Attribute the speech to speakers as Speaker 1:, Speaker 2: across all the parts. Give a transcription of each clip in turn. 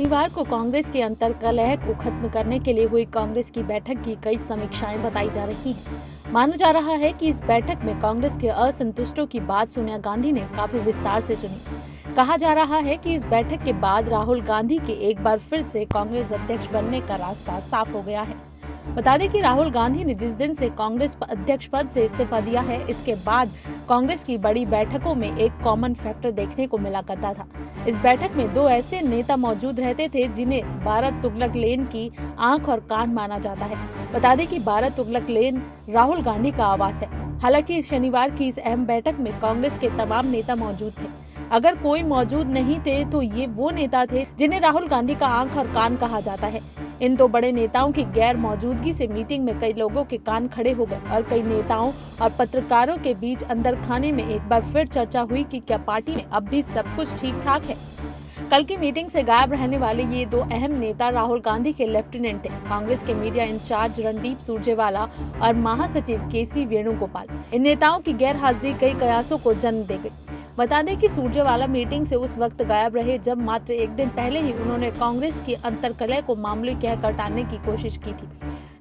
Speaker 1: शनिवार को कांग्रेस के अंतर्कलह को खत्म करने के लिए हुई कांग्रेस की बैठक की कई समीक्षाएं बताई जा रही हैं। माना जा रहा है कि इस बैठक में कांग्रेस के असंतुष्टों की बात सोनिया गांधी ने काफी विस्तार से सुनी। कहा जा रहा है कि इस बैठक के बाद राहुल गांधी के एक बार फिर से कांग्रेस अध्यक्ष बनने का रास्ता साफ हो गया है। बता दें कि राहुल गांधी ने जिस दिन से कांग्रेस अध्यक्ष पद से इस्तीफा दिया है, इसके बाद कांग्रेस की बड़ी बैठकों में एक कॉमन फैक्टर देखने को मिला करता था। इस बैठक में दो ऐसे नेता मौजूद रहते थे जिन्हें भारत तुगलक लेन की आंख और कान माना जाता है। बता दें कि भारत तुगलक लेन राहुल गांधी का आवास है। हालांकि शनिवार की इस अहम बैठक में कांग्रेस के तमाम नेता मौजूद थे। अगर कोई मौजूद नहीं थे तो ये वो नेता थे जिन्हें राहुल गांधी का आंख और कान कहा जाता है। इन दो बड़े नेताओं की गैर मौजूदगी से मीटिंग में कई लोगों के कान खड़े हो गए और कई नेताओं और पत्रकारों के बीच अंदर खाने में एक बार फिर चर्चा हुई कि क्या पार्टी में अब भी सब कुछ ठीक ठाक है। कल की मीटिंग से गायब रहने वाले ये दो अहम नेता राहुल गांधी के लेफ्टिनेंट थे, कांग्रेस के मीडिया इंचार्ज रणदीप सुरजेवाला और महासचिव केसी वेणुगोपाल। इन नेताओं की गैर हाजिरी कई कयासों को जन्म दे गई। बता दें कि सुरजेवाला मीटिंग से उस वक्त गायब रहे जब मात्र एक दिन पहले ही उन्होंने कांग्रेस की अंतर्कलह को मामूली कहकर टालने की कोशिश की थी,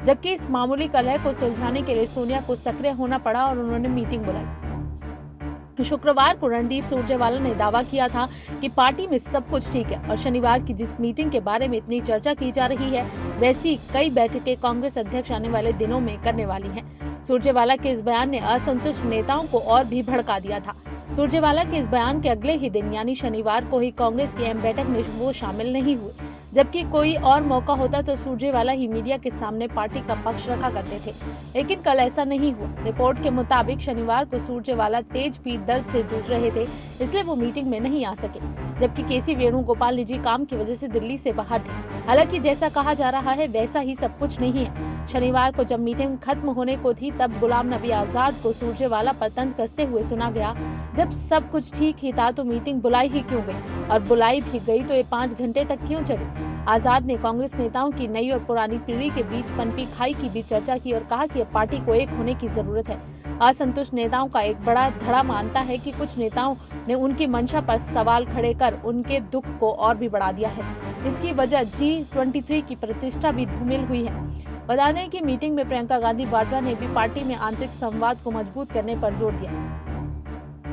Speaker 1: जबकि इस मामूली कलह को सुलझाने के लिए सोनिया को सक्रिय होना पड़ा और उन्होंने मीटिंग बुलाई। शुक्रवार को रणदीप सुरजेवाला ने दावा किया था कि पार्टी में सब कुछ ठीक है और शनिवार की जिस मीटिंग के बारे में इतनी चर्चा की जा रही है, वैसी कई बैठकें कांग्रेस अध्यक्ष आने वाले दिनों में करने वाली हैं। सुरजेवाला के इस बयान ने असंतुष्ट नेताओं को और भी भड़का दिया था। सुरजेवाला के इस बयान के अगले ही दिन यानी शनिवार को ही कांग्रेस की अहम बैठक में वो शामिल नहीं हुए, जबकि कोई और मौका होता तो सुरजेवाला ही मीडिया के सामने पार्टी का पक्ष रखा करते थे, लेकिन कल ऐसा नहीं हुआ। रिपोर्ट के मुताबिक शनिवार को सुरजेवाला तेज पीठ दर्द से जूझ रहे थे, इसलिए वो मीटिंग में नहीं आ सके, जबकि केसी वेणुगोपाल निजी काम की वजह से दिल्ली से बाहर थे। हालांकि जैसा कहा जा रहा है वैसा ही सब कुछ नहीं है। शनिवार को जब मीटिंग खत्म होने को थी तब गुलाम नबी आजाद को सुरजेवाला पर तंज कसते हुए सुना गया, जब सब कुछ ठीक ही था तो मीटिंग बुलाई ही क्यों गई, और बुलाई भी गई तो ये 5 घंटे तक क्यों चली। आजाद ने कांग्रेस नेताओं की नई और पुरानी पीढ़ी के बीच पनपी खाई की भी चर्चा की और कहा कि अब पार्टी को एक होने की जरूरत है। असंतुष्ट नेताओं का एक बड़ा धड़ा मानता है कि कुछ नेताओं ने उनकी मंशा पर सवाल खड़े कर उनके दुख को और भी बढ़ा दिया है। इसकी वजह G23 की प्रतिष्ठा भी धूमिल हुई है। बता दें कि मीटिंग में प्रियंका गांधी वाड्रा ने भी पार्टी में आंतरिक संवाद को मजबूत करने पर जोर दिया।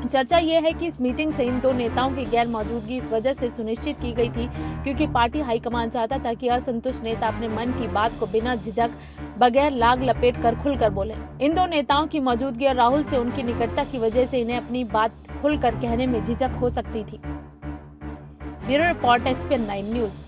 Speaker 1: चर्चा यह है कि इस मीटिंग से इन दो नेताओं की गैर मौजूदगी इस वजह से सुनिश्चित की गई थी क्योंकि पार्टी हाईकमान चाहता था कि असंतुष्ट नेता अपने मन की बात को बिना झिझक बगैर लाग लपेट कर खुलकर बोले। इन दो नेताओं की मौजूदगी और राहुल से उनकी निकटता की वजह से इन्हें अपनी बात खुलकर कहने में झिझक हो सकती थी। Bureau report SPN 9 news.